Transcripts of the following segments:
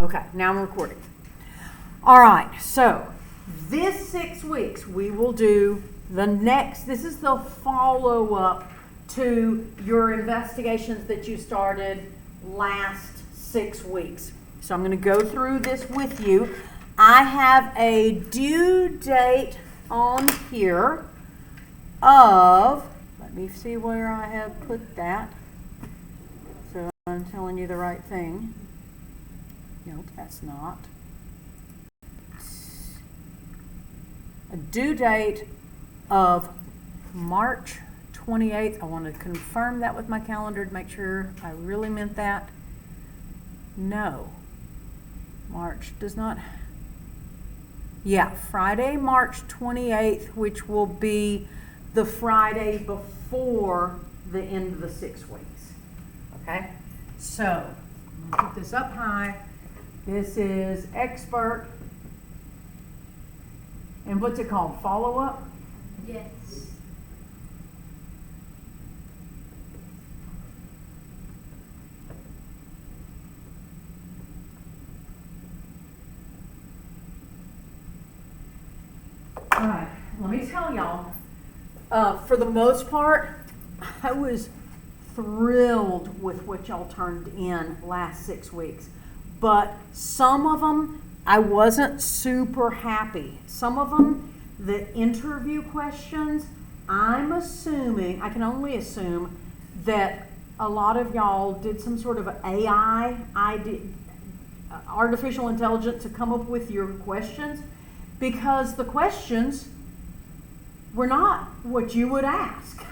Okay, now I'm recording. All right, so this 6 weeks we will do the next, this is the follow-up to your investigations that you started last 6 weeks. So I'm going to go through this with you. I have a due date on here of, let me see where I have put that, so I'm telling you the right thing. Nope, that's not. A due date of March 28th. I want to confirm that with my calendar to make sure I really meant that. No. March does not. Yeah, Friday, March 28th, which will be the Friday before the end of the 6 weeks. Okay? So, I'm going to put this up high. This is expert. And what's it called? Follow-up? Yes. All right, let me tell y'all, for the most part, I was thrilled with what y'all turned in last 6 weeks. But some of them, I wasn't super happy. Some of them, the interview questions, I'm assuming, I can only assume, that a lot of y'all did some sort of AI, artificial intelligence, to come up with your questions, because the questions were not what you would ask.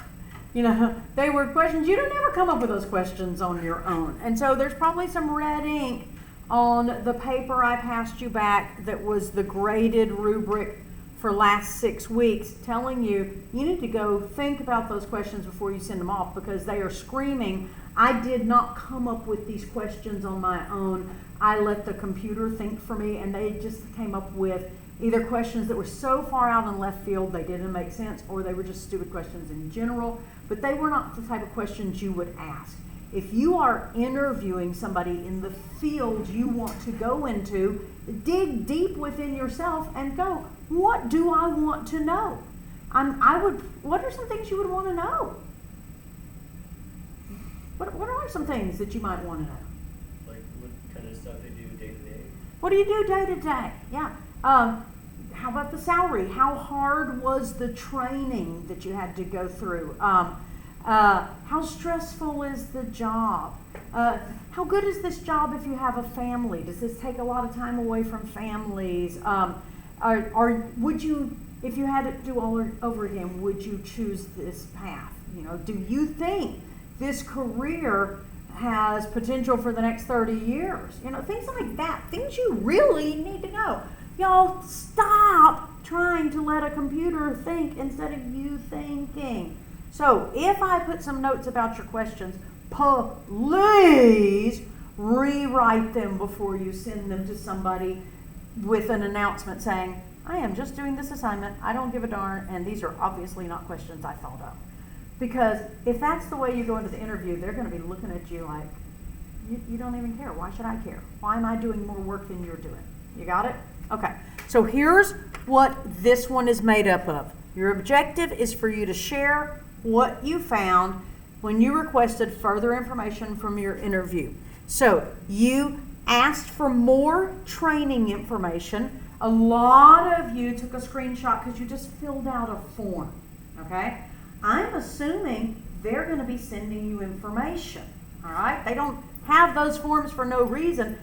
You know, they were questions, you don't ever come up with those questions on your own. And so there's probably some red ink on the paper I passed you back that was the graded rubric for last 6 weeks, telling you need to go think about those questions before you send them off, because they are screaming, I did not come up with these questions on my own. I let the computer think for me, and they just came up with either questions that were so far out in left field they didn't make sense, or they were just stupid questions in general, but they were not the type of questions you would ask. If you are interviewing somebody in the field you want to go into, dig deep within yourself and go, what do I want to know? What are some things you would want to know? What are some things that you might want to know? Like what kind of stuff they do day to day? What do you do day to day? Yeah. How about the salary? How hard was the training that you had to go through? How stressful is the job? How good is this job if you have a family? Does this take a lot of time away from families? Or would you, if you had to do all over again, would you choose this path? You know, do you think this career has potential for the next 30 years? You know, things like that. Things you really need to know. Y'all stop trying to let a computer think instead of you thinking. So if I put some notes about your questions, please rewrite them before you send them to somebody with an announcement saying, I am just doing this assignment, I don't give a darn, and these are obviously not questions I thought of. Because if that's the way you go into the interview, they're going to be looking at you like, you don't even care. Why should I care? Why am I doing more work than you're doing? You got it? Okay. So here's what this one is made up of. Your objective is for you to share what you found when you requested further information from your interview. So you asked for more training information. A lot of you took a screenshot because you just filled out a form. Okay? I'm assuming they're going to be sending you information. All right? They don't have those forms for no reason.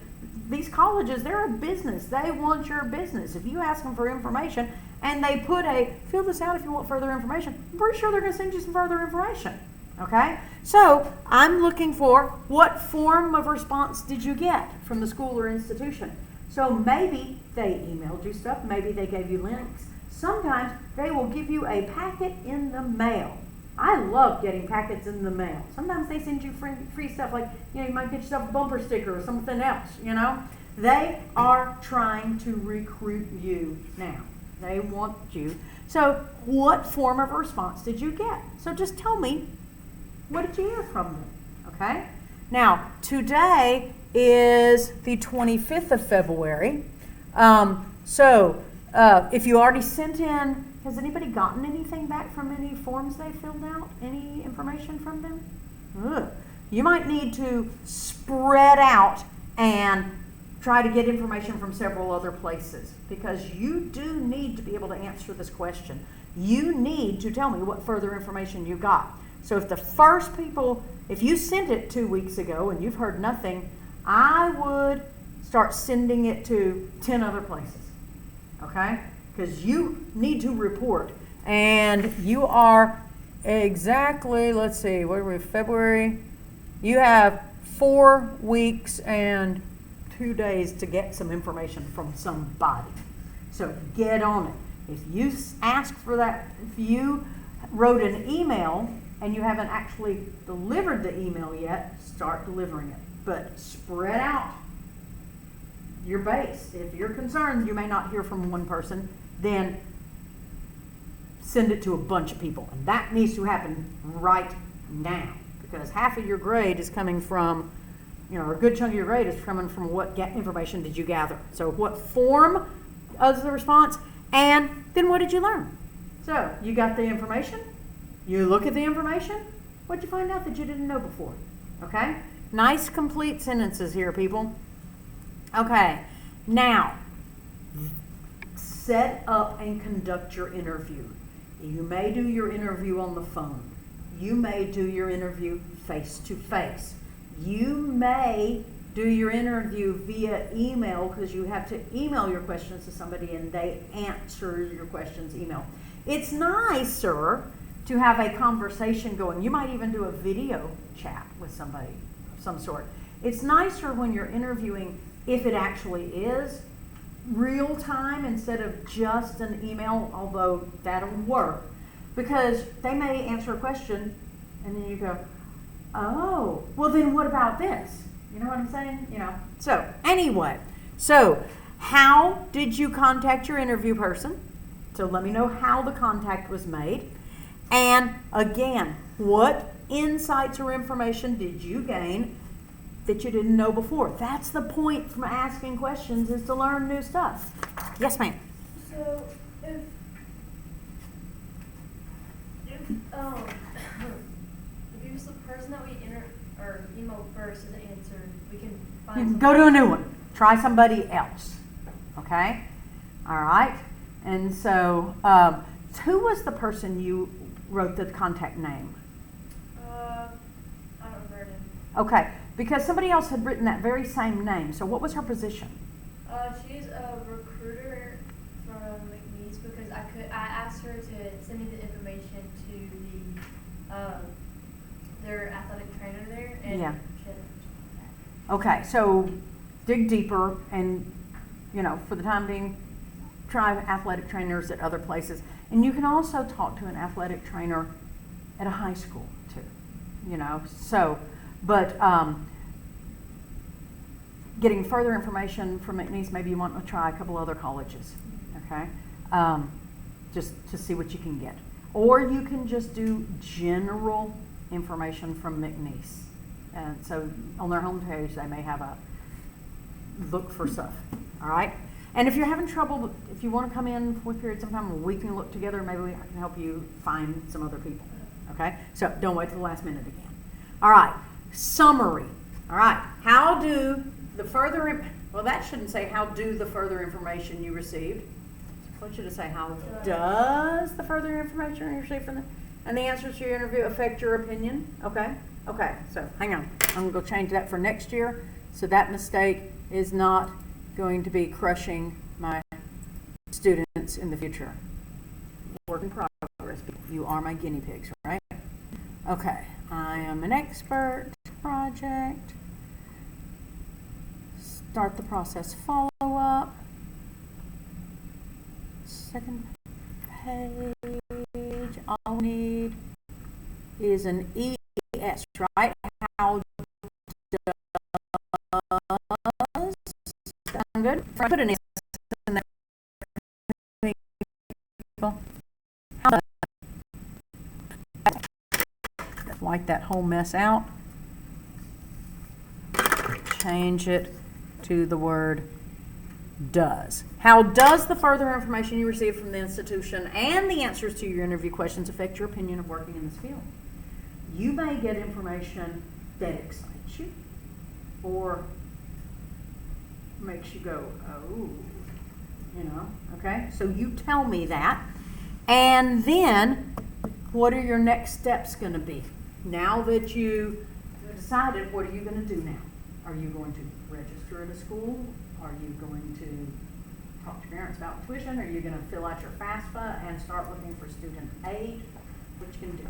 These colleges, they're a business. They want your business. If you ask them for information and they put fill this out if you want further information, I'm pretty sure they're going to send you some further information. Okay? So I'm looking for what form of response did you get from the school or institution. So maybe they emailed you stuff. Maybe they gave you links. Sometimes they will give you a packet in the mail. I love getting packets in the mail. Sometimes they send you free stuff, like, you know, you might get yourself a bumper sticker or something else, you know. They are trying to recruit you now. They want you. So what form of response did you get? So just tell me, what did you hear from them, okay? Now, today is the 25th of February. If you already sent in, has anybody gotten anything back from any forms they filled out? Any information from them? Ugh. You might need to spread out and try to get information from several other places, because you do need to be able to answer this question. You need to tell me what further information you got. So if the first people, if you sent it 2 weeks ago and you've heard nothing, I would start sending it to 10 other places, okay? Because you need to report, and you are exactly, let's see, what are we, February? You have 4 weeks and 2 days to get some information from somebody. So get on it. If you ask for that, if you wrote an email and you haven't actually delivered the email yet, start delivering it. But spread out your base. If you're concerned you may not hear from one person, then send it to a bunch of people. And that needs to happen right now, because half of your grade is coming from, a good chunk of your grade is coming from what information did you gather. So what form of the response, and then what did you learn? So you got the information, you look at the information, what'd you find out that you didn't know before? Okay? Nice complete sentences here, people. Okay, now set up and conduct your interview. You may do your interview on the phone. You may do your interview face to face. You may do your interview via email, because you have to email your questions to somebody and they answer your questions email. It's nicer to have a conversation going. You might even do a video chat with somebody of some sort. It's nicer when you're interviewing, if it actually is real time instead of just an email, although that'll work, because they may answer a question and then you go, oh, well then what about this? You know what I'm saying? So anyway, how did you contact your interview person? So let me know how the contact was made. And again, what insights or information did you gain that you didn't know before? That's the point from asking questions, is to learn new stuff. Yes, ma'am. So if it's the person that we email first isn't answered, we can find You can go to a new one. Try somebody else. Okay? All right. And so, who was the person you wrote the contact name? I don't remember her name. Okay, because somebody else had written that very same name. So what was her position? She's a recruiter from McNeese, because I asked her to send me the information to their athletic trainer there, and Yeah. she hasn't responded back. Okay, so dig deeper, and for the time being, try athletic trainers at other places. And you can also talk to an athletic trainer at a high school too, but getting further information from McNeese, maybe you want to try a couple other colleges, okay? Just to see what you can get. Or you can just do general information from McNeese. And so on their homepage, they may have a look for stuff, all right? And if you're having trouble, if you want to come in for a period sometime where we can look together, maybe I can help you find some other people, okay? So don't wait till the last minute again. All right, summary. All right, how do the further, well, that shouldn't say how do the further information you received. What should it say? How does the further information you received from them and the answers to your interview affect your opinion? Okay, so hang on. I'm going to change that for next year, so that mistake is not going to be crushing my students in the future. Work in progress. You are my guinea pigs, right? Okay, I am an expert project. Start the process follow-up. Second page, all we need is an ES, right? How does, sound good? Put an ES in there. How does, wipe that whole mess out. change it to the word does. How does the further information you receive from the institution and the answers to your interview questions affect your opinion of working in this field? You may get information that excites you or makes you go, oh, okay? So you tell me that. And then what are your next steps going to be? Now that you decided, what are you going to do now? Are you going to register at a school? Are you going to talk to parents about tuition? Are you going to fill out your FAFSA and start looking for student aid? What you can do.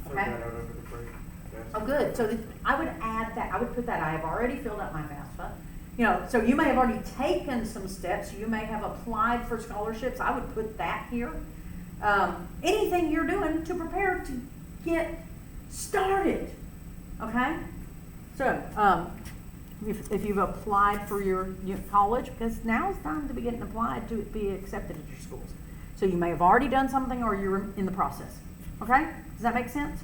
Filled Okay? that out over the break. Yes. Oh, good. So I would add that. I would put that. I have already filled out my FAFSA. So you may have already taken some steps. You may have applied for scholarships. I would put that here. Anything you're doing to prepare to get started. Okay? So, if you've applied for your college, because now it's time to be getting applied to be accepted at your schools. So you may have already done something or you're in the process. Okay? Does that make sense?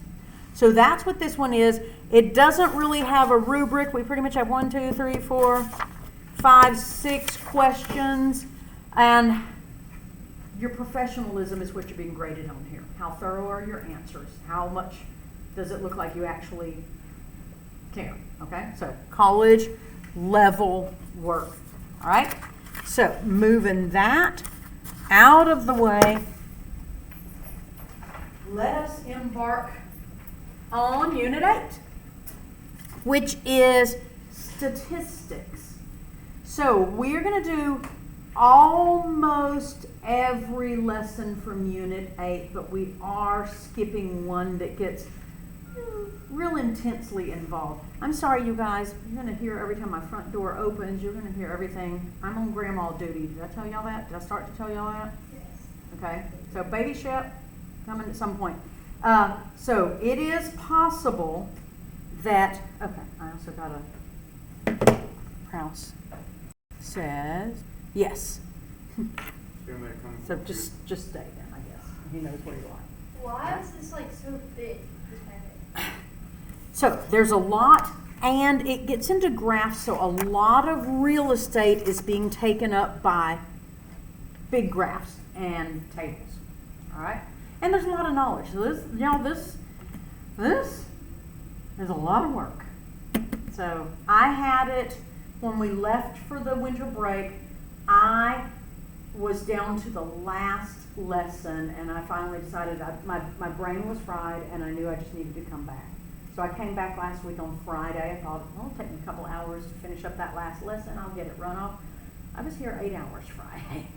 So that's what this one is. It doesn't really have a rubric. We pretty much have 1, 2, 3, 4, 5, 6 questions. And your professionalism is what you're being graded on here. How thorough are your answers? How much does it look like you actually care? Okay, so college level work. All right, so moving that out of the way, let us embark on Unit 8, which is statistics. So we're going to do almost every lesson from Unit 8, but we are skipping one that gets real intensely involved. I'm sorry, you guys. You're going to hear every time my front door opens, you're going to hear everything. I'm on grandma duty. Did I tell y'all that? Did I start to tell y'all that? Yes. Okay. So baby Shep coming at some point. So it is possible that, okay, I also got a Prouse says, yes. So just stay then, I guess. He knows where you are. Why is this like so big, this packet? So there's a lot, and it gets into graphs, so a lot of real estate is being taken up by big graphs and tables. All right? And there's a lot of knowledge. So this is a lot of work. So I had it when we left for the winter break. I was down to the last lesson, and I finally decided my brain was fried, and I knew I just needed to come back. So I came back last week on Friday. I thought, well, it'll take me a couple hours to finish up that last lesson. I'll get it run off. I was here 8 hours Friday.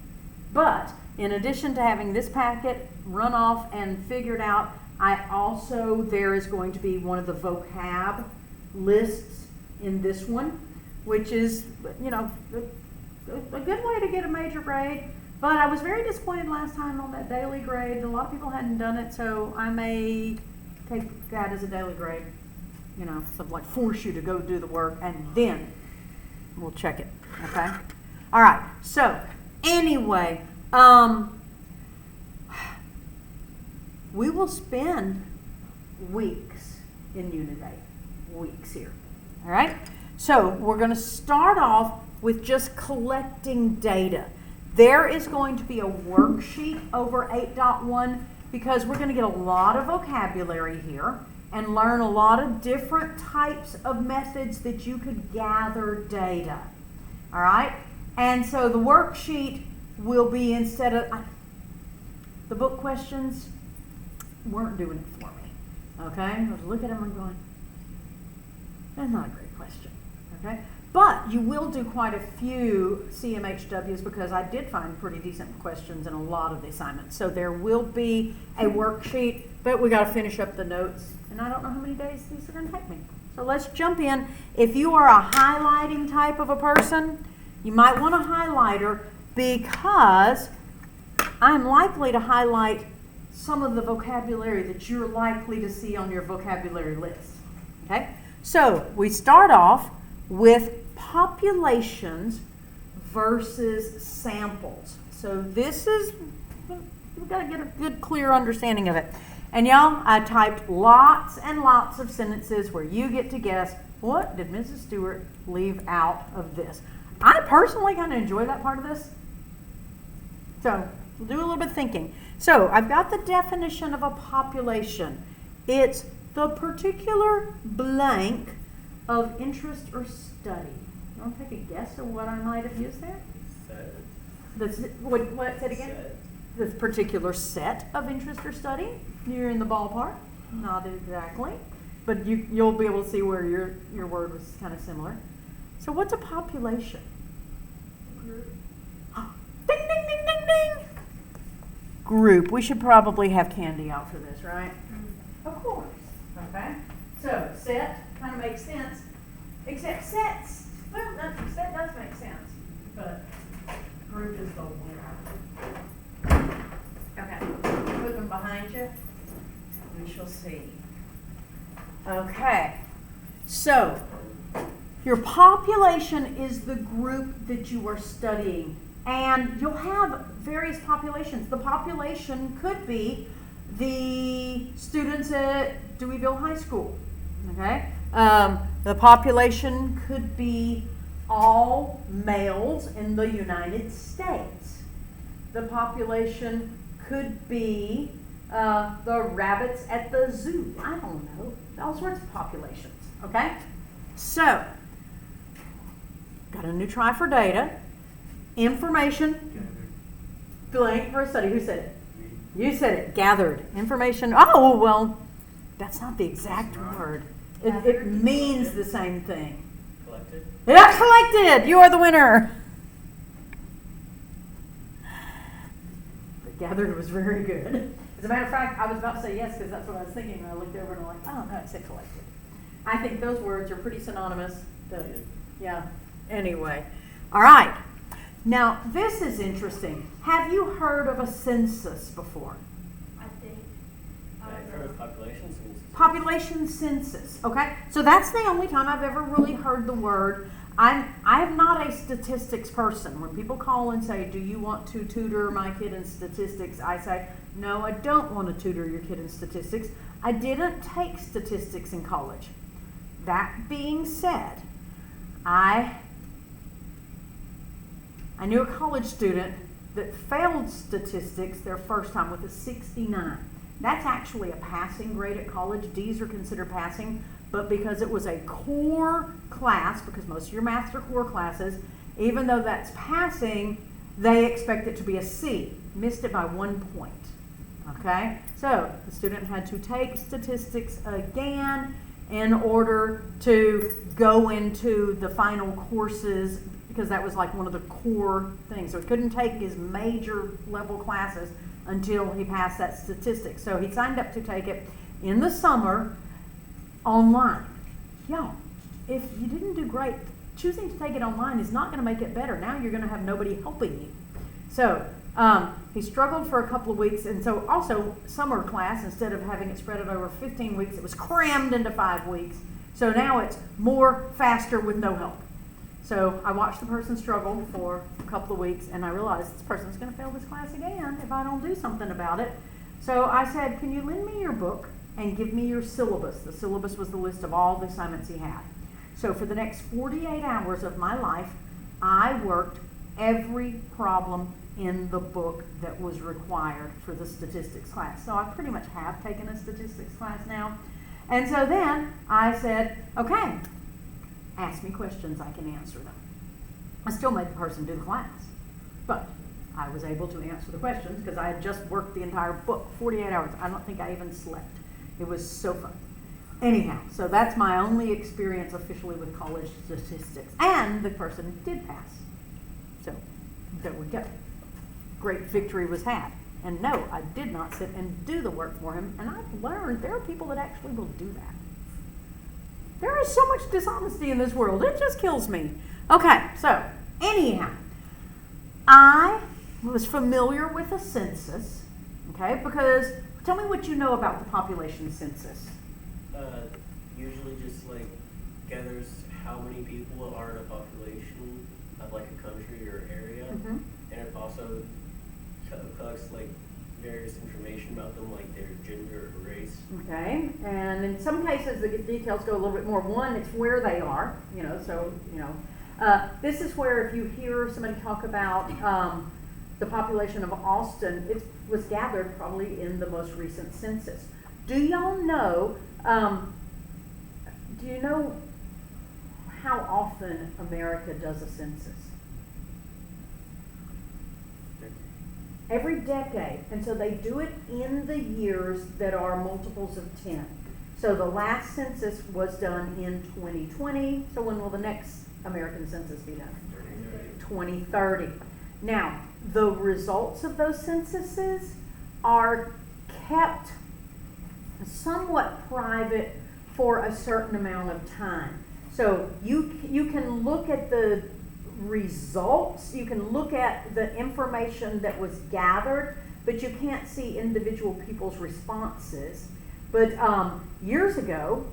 But in addition to having this packet run off and figured out, there is going to be one of the vocab lists in this one, which is, a good way to get a major grade. But I was very disappointed last time on that daily grade. A lot of people hadn't done it, so I may take that as a daily grade. So like force you to go do the work, and then we'll check it. Okay? All right. So anyway, we will spend weeks in Unit 8. Weeks here. All right? So we're going to start off with just collecting data. There is going to be a worksheet over 8.1 because we're going to get a lot of vocabulary here and learn a lot of different types of methods that you could gather data. All right? And so the worksheet will be, instead of the book questions, weren't doing it for me. Okay? I was looking at them and going, that's not a great question. Okay? But you will do quite a few CMHWs because I did find pretty decent questions in a lot of the assignments. So there will be a worksheet, but we got to finish up the notes. And I don't know how many days these are going to take me. So let's jump in. If you are a highlighting type of a person, you might want a highlighter because I'm likely to highlight some of the vocabulary that you're likely to see on your vocabulary list. Okay? So we start off with populations versus samples. So this is, we've got to get a good, clear understanding of it. And y'all, I typed lots and lots of sentences where you get to guess what did Mrs. Stewart leave out of this? I personally kind of enjoy that part of this. So we'll do a little bit of thinking. So I've got the definition of a population. It's the particular blank of interest or study. You want to take a guess of what I might have used there? Set. What said again? Set. This particular set of interest or study. You're in the ballpark. Not exactly. But you'll be able to see where your word was kind of similar. So what's a population? Group. Ding, ding, ding, ding, ding. Group. We should probably have candy out for this, right? Of course. Okay. So set kind of makes sense. Except sets. Well, set does make sense. But group is the winner. Okay. Put them behind you. We shall see. Okay. So your population is the group that you are studying. And you'll have various populations. The population could be the students at Deweyville High School. Okay? The population could be all males in the United States. The population could be the rabbits at the zoo. I don't know. All sorts of populations. Okay? So, got a new try for data. Information, blank for a study. Who said it? You said it. Gathered. Information. Oh, well, that's not the exact word. It means the same thing. Collected. Yeah, collected. You are the winner. But gathered was very good. As a matter of fact, I was about to say yes because that's what I was thinking when I looked over and I'm like, oh, no, it said collected. I think those words are pretty synonymous. Yeah. Anyway. All right. Now, this is interesting. Have you heard of a census before? I think. I've heard of population census. Population census, okay? So that's the only time I've ever really heard the word. I'm not a statistics person. When people call and say, do you want to tutor my kid in statistics? I say, no, I don't want to tutor your kid in statistics. I didn't take statistics in college. That being said, I knew a college student that failed statistics their first time with a 69. That's actually a passing grade at college. D's are considered passing, but because it was a core class, because most of your maths are core classes, even though that's passing, they expect it to be a C. Missed it by 1 point. Okay? So the student had to take statistics again in order to go into the final courses, because that was like one of the core things. So he couldn't take his major level classes until he passed that statistics. So he signed up to take it in the summer online. Y'all, if you didn't do great, choosing to take it online is not going to make it better. Now you're going to have nobody helping you. So he struggled for a couple of weeks, and so also summer class, instead of having it spread out over 15 weeks, it was crammed into 5 weeks. So now it's more faster with no help. So I watched the person struggle for a couple of weeks, and I realized this person's going to fail this class again if I don't do something about it. So I said, can you lend me your book and give me your syllabus? The syllabus was the list of all the assignments he had. So for the next 48 hours of my life, I worked every problem in the book that was required for the statistics class. So I pretty much have taken a statistics class now. And so then I said, okay, ask me questions, I can answer them. I still made the person do the class, but I was able to answer the questions because I had just worked the entire book, 48 hours. I don't think I even slept. It was so fun. Anyhow, so that's my only experience officially with college statistics. And the person did pass. So there we go. Great victory was had. And no, I did not sit and do the work for him. And I've learned there are people that actually will do that. There is so much dishonesty in this world. It just kills me. Okay, so anyhow, I was familiar with a census, okay, because tell me what you know about the population census. Usually just like gathers how many people are in a population of like a country or area, Mm-hmm. and it also collects like various information about them, like their gender or race. Okay, and in some cases, the details go a little bit more. One, it's where they are, so, this is where if you hear somebody talk about the population of Austin, it was gathered probably in the most recent census. Do y'all know, do you know how often America does a census? Every decade, and so they do it in the years that are multiples of 10. So the last census was done in 2020, so when will the next American census be done? 2030. Now, the results of those censuses are kept somewhat private for a certain amount of time. So you can look at the results, you can look at the information that was gathered, but you can't see individual people's responses. But years ago,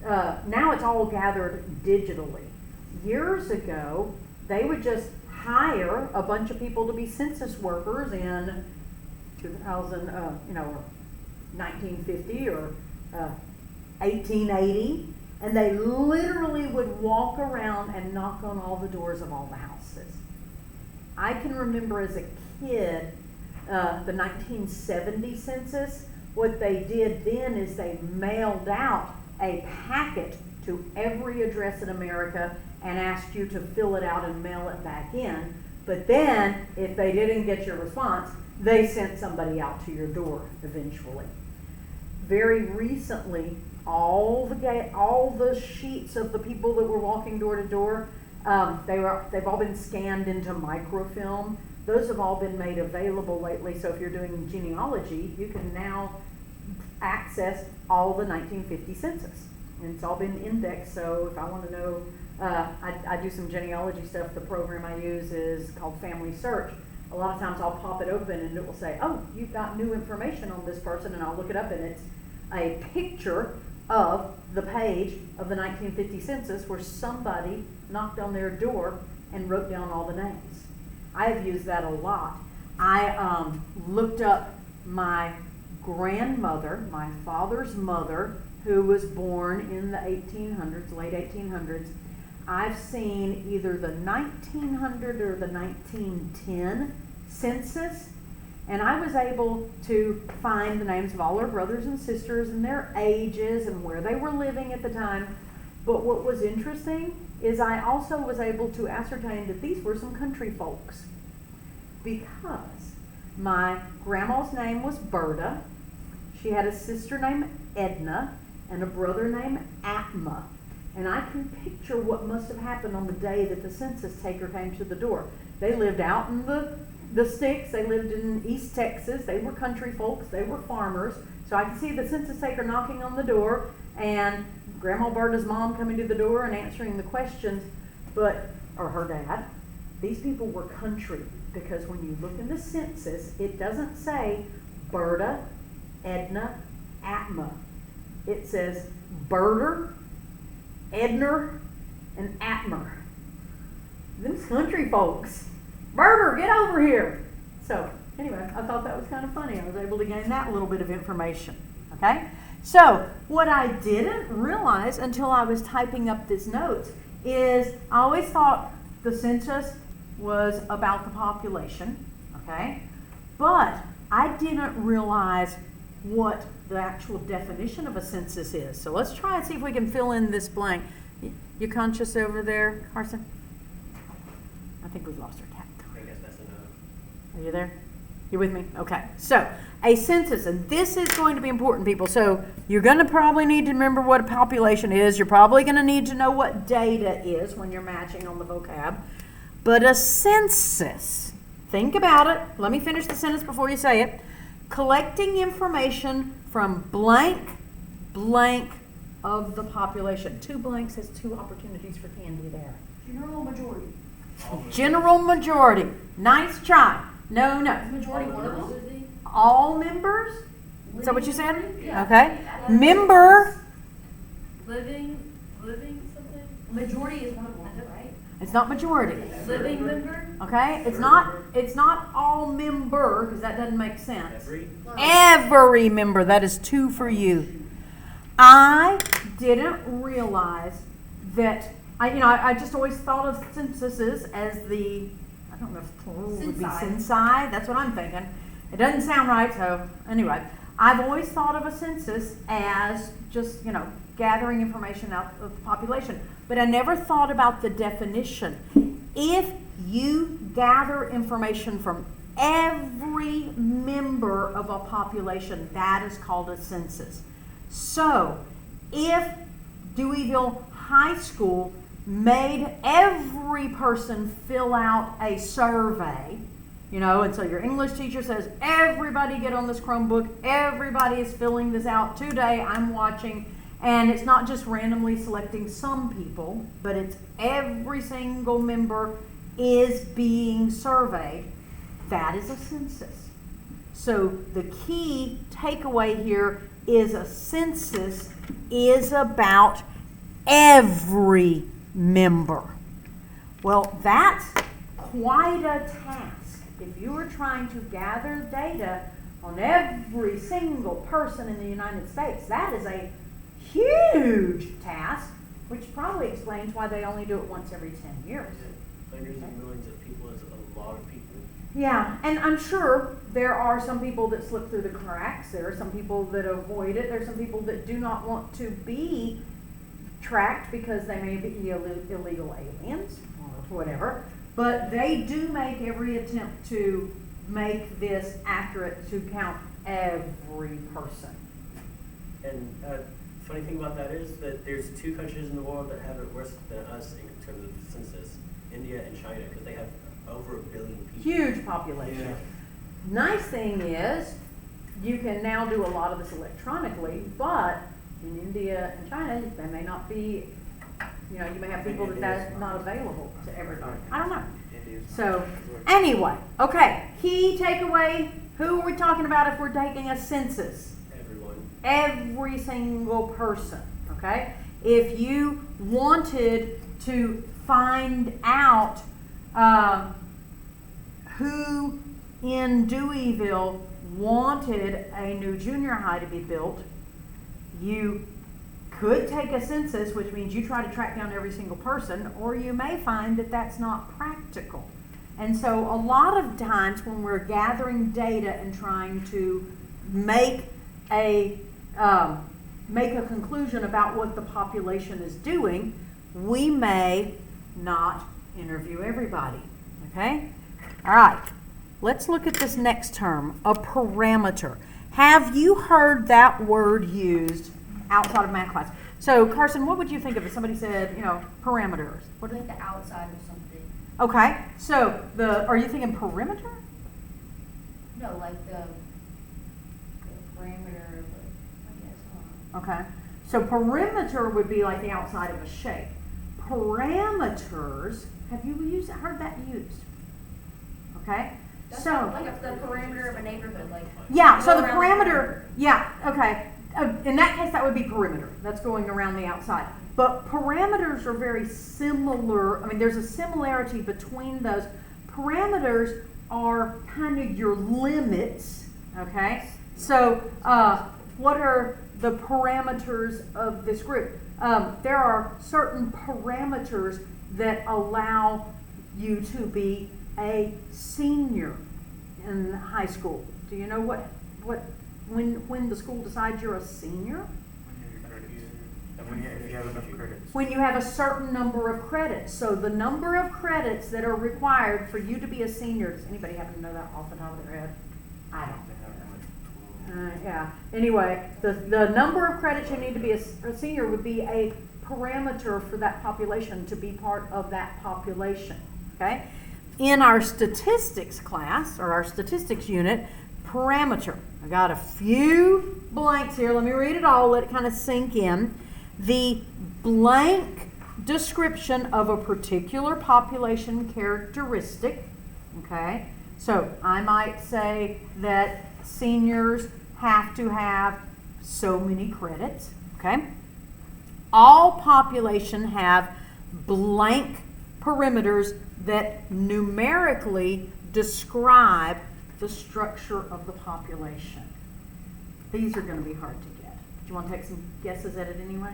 now it's all gathered digitally. Years ago, they would just hire a bunch of people to be census workers in 2000, 1950 or 1880. And they literally would walk around and knock on all the doors of all the houses. I can remember as a kid, the 1970 census, what they did then is they mailed out a packet to every address in America and asked you to fill it out and mail it back in. But then, if they didn't get your response, they sent somebody out to your door eventually. Very recently, all the sheets of the people that were walking door to door, they've all been scanned into microfilm. Those have all been made available lately. So if you're doing genealogy, you can now access all the 1950 census, and it's all been indexed. So if I want to know, I do some genealogy stuff. The program I use is called Family Search. A lot of times I'll pop it open and it will say, "Oh, you've got new information on this person," and I'll look it up, and it's a picture of the page of the 1950 census where somebody knocked on their door and wrote down all the names. I have used that a lot. I looked up my grandmother, my father's mother, who was born in the 1800s, late 1800s. I've seen either the 1900 or the 1910 census, and I was able to find the names of all her brothers and sisters and their ages and where they were living at the time. But what was interesting is I also was able to ascertain that these were some country folks, because my grandma's name was Berta. She had a sister named Edna and a brother named Atma. And I can picture what must have happened on the day that the census taker came to the door. They lived out in the sticks. They lived in East Texas. They were country folks. They were farmers. So I can see the census taker knocking on the door and Grandma Berta's mom coming to the door and answering the questions, or her dad. These people were country, because when you look in the census, it doesn't say Berta, Edna, Atma. It says Berter, Edner, and Atmer. Them's country folks. Berter, get over here. So anyway, I thought that was kind of funny. I was able to gain that little bit of information. Okay? So what I didn't realize until I was typing up these notes is I always thought the census was about the population. Okay? But I didn't realize what the actual definition of a census is. So let's try and see if we can fill in this blank. You conscious over there, Carson? I think we've lost our tact. I guess that's enough. Are you there? You with me? Okay. So a census, and this is going to be important, people. So you're going to probably need to remember what a population is. You're probably going to need to know what data is when you're matching on the vocab. But a census, think about it. Let me finish the sentence before you say it. Collecting information from blank of the population. Two blanks has two opportunities for candy there. General majority. General majority. Nice try. No. Majority one of them. All members? Is that what you said? Yeah. Okay. Member. Living something? Majority is one of them, right? It's not majority. Living member? Okay? It's not all member, because that doesn't make sense. Every Every member. That is 2 for you. I didn't realize that, I just always thought of censuses as I don't know if plural would be censi. That's what I'm thinking. It doesn't sound right, so anyway. I've always thought of a census as just, gathering information out of the population. But I never thought about the definition. If you gather information from every member of a population, that is called a census. So, if Deweyville High School made every person fill out a survey, and so your English teacher says, everybody get on this Chromebook, everybody is filling this out today, I'm watching, and it's not just randomly selecting some people, but it's every single member is being surveyed. That is a census. So the key takeaway here is a census is about every member. Well, that's quite a task. If you were trying to gather data on every single person in the United States, that is a huge task, which probably explains why they only do it once every 10 years. Hundreds of millions of people is a lot of people. Yeah, and I'm sure there are some people that slip through the cracks. There are some people that avoid it. There are some people that do not want to be tracked because they may be illegal aliens or whatever. But they do make every attempt to make this accurate to count every person. And funny thing about that is that there's 2 countries in the world that have it worse than us in terms of census, India and China, because they have over 1 billion people. Huge population. Yeah. Nice thing is, you can now do a lot of this electronically, but in India and China, they may not be, you may have people that's not available to everybody. I don't know. So, anyway, okay, key takeaway, who are we talking about if we're taking a census? Everyone. Every single person, okay? If you wanted to find out who in Deweyville wanted a new junior high to be built, you could take a census, which means you try to track down every single person, or you may find that that's not practical. And so a lot of times when we're gathering data and trying to make a conclusion about what the population is doing, we may not interview everybody, okay? All right, let's look at this next term, a parameter. Have you heard that word used outside of math class? So, Carson, what would you think of if somebody said, parameters? What Like the outside of something. Okay, so are you thinking perimeter? No, like the parameter of I guess. Okay, so perimeter would be like the outside of a shape. Parameters, have you heard that used? Okay, That's so like the parameter of a neighborhood, like. yeah, so go the around parameter, yeah, okay. In that case, that would be perimeter. That's going around the outside. But parameters are very similar. I mean, there's a similarity between those. Parameters are kind of your limits, okay? So what are the parameters of this group? There are certain parameters that allow you to be a senior in high school. Do you know when the school decides you're a senior? If you have enough credits. When you have a certain number of credits. So the number of credits that are required for you to be a senior, does anybody happen to know that off the top of their head? I don't. Yeah. Anyway, the number of credits you need to be a senior would be a parameter for that population to be part of that population. Okay? In our statistics class, or our statistics unit, parameter. I got a few blanks here. Let me read it all, let it kind of sink in. The blank description of a particular population characteristic. Okay? So I might say that seniors have to have so many credits. Okay? All population have blank perimeters that numerically describe the structure of the population. These are going to be hard to get. Do you want to take some guesses at it anyway?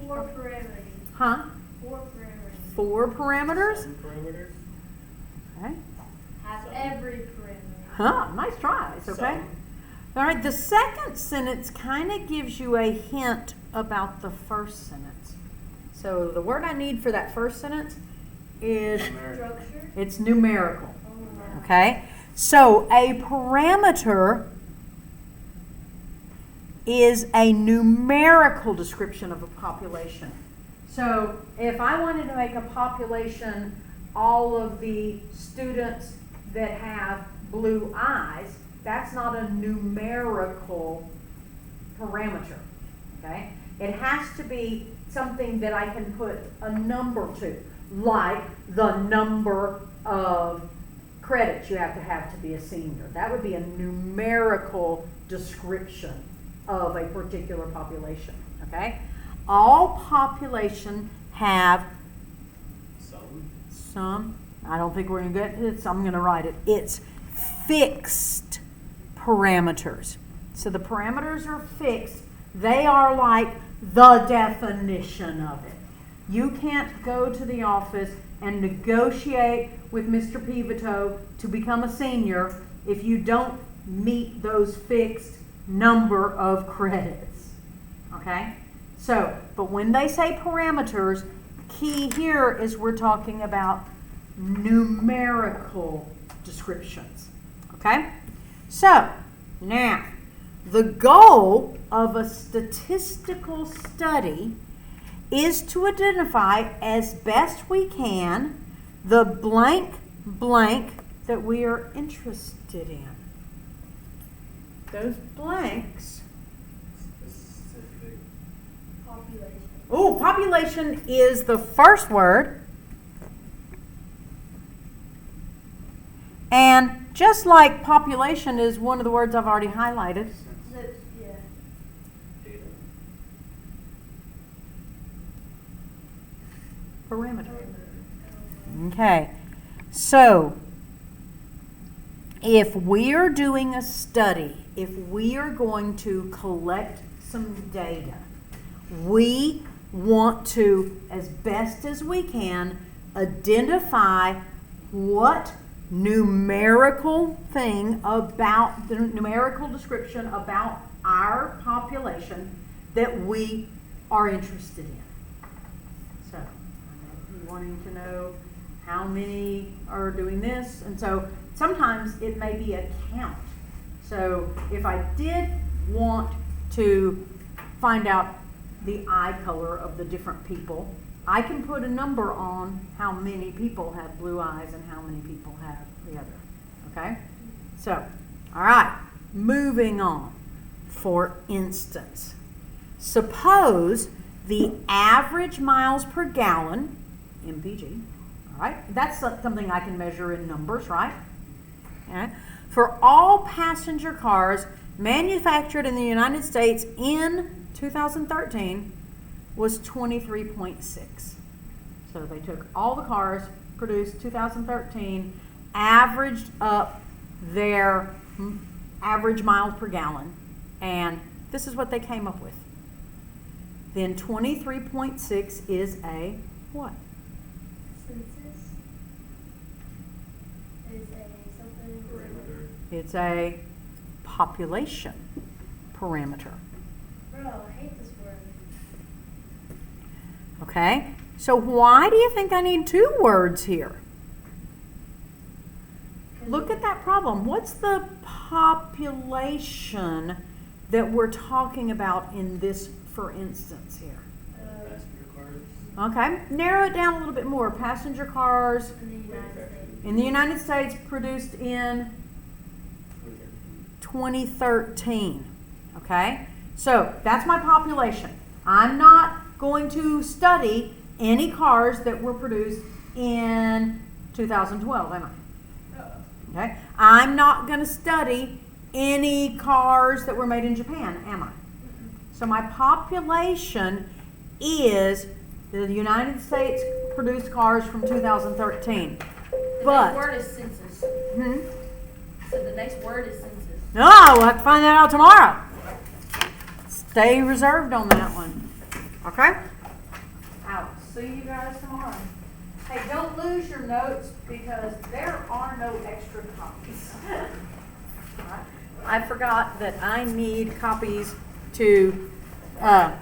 4 parameters. Huh? 4 parameters. 4 parameters? Some parameters. Okay. Have every parameter. Huh, nice tries, okay? Some. All right, the second sentence kind of gives you a hint about the first sentence. So the word I need for that first sentence is, Structure. it's numerical, Oh, wow. okay? So a parameter is a numerical description of a population. So if I wanted to make a population all of the students that have blue eyes, that's not a numerical parameter, okay? It has to be something that I can put a number to, like the number of credits you have to be a senior. That would be a numerical description of a particular population, okay? All population have some, I don't think we're gonna get it, so I'm gonna write it. It's fixed parameters. So the parameters are fixed. They are like the definition of it. You can't go to the office and negotiate with Mr. Pivito to become a senior if you don't meet those fixed number of credits. Okay? So, but when they say parameters, key here is we're talking about numerical descriptions. Okay? So, now, the goal of a statistical study is to identify as best we can the blank blank that we are interested in. Those blanks. Specific. Population. Oh, population is the first word. And just like population is one of the words I've already highlighted. So, yeah. Data. Parameter. Okay. So, if we are doing a study, if we are going to collect some data, we want to, as best as we can, identify what numerical thing about the numerical description about our population that we are interested in. So, you're wanting to know how many are doing this, and so sometimes it may be a count. So if I did want to find out the eye color of the different people, I can put a number on how many people have blue eyes and how many people have the other. Okay? So, all right, moving on. For instance, suppose the average miles per gallon, MPG, all right, that's something I can measure in numbers, right? Okay. For all passenger cars manufactured in the United States in 2013 was 23.6. So they took all the cars produced 2013, averaged up their average miles per gallon, and this is what they came up with. Then 23.6 is a what? Census. Is a something. Parameter. It's a population parameter. Bro, I hate this word. Okay? So why do you think I need 2 words here? Look at that problem. What's the population that we're talking about in this, for instance, here? Passenger cars. Okay, narrow it down a little bit more. Passenger cars In the United States. in the United States produced in 2013. Okay, so that's my population. I'm not going to study any cars that were produced in 2012, am I? Okay, I'm not going to study any cars that were made in Japan, am I? So my population is the United States produced cars from 2013. The But- next word is census. Hmm? So the next word is census. No, we'll have to find that out tomorrow. Stay reserved on that one. Okay? Out. See you guys tomorrow. Hey, don't lose your notes because there are no extra copies. I forgot that I need copies to, a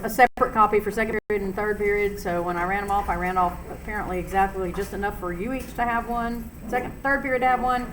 separate copy for second period and third period. So when I ran off apparently exactly just enough for you each to have one, third period to have one,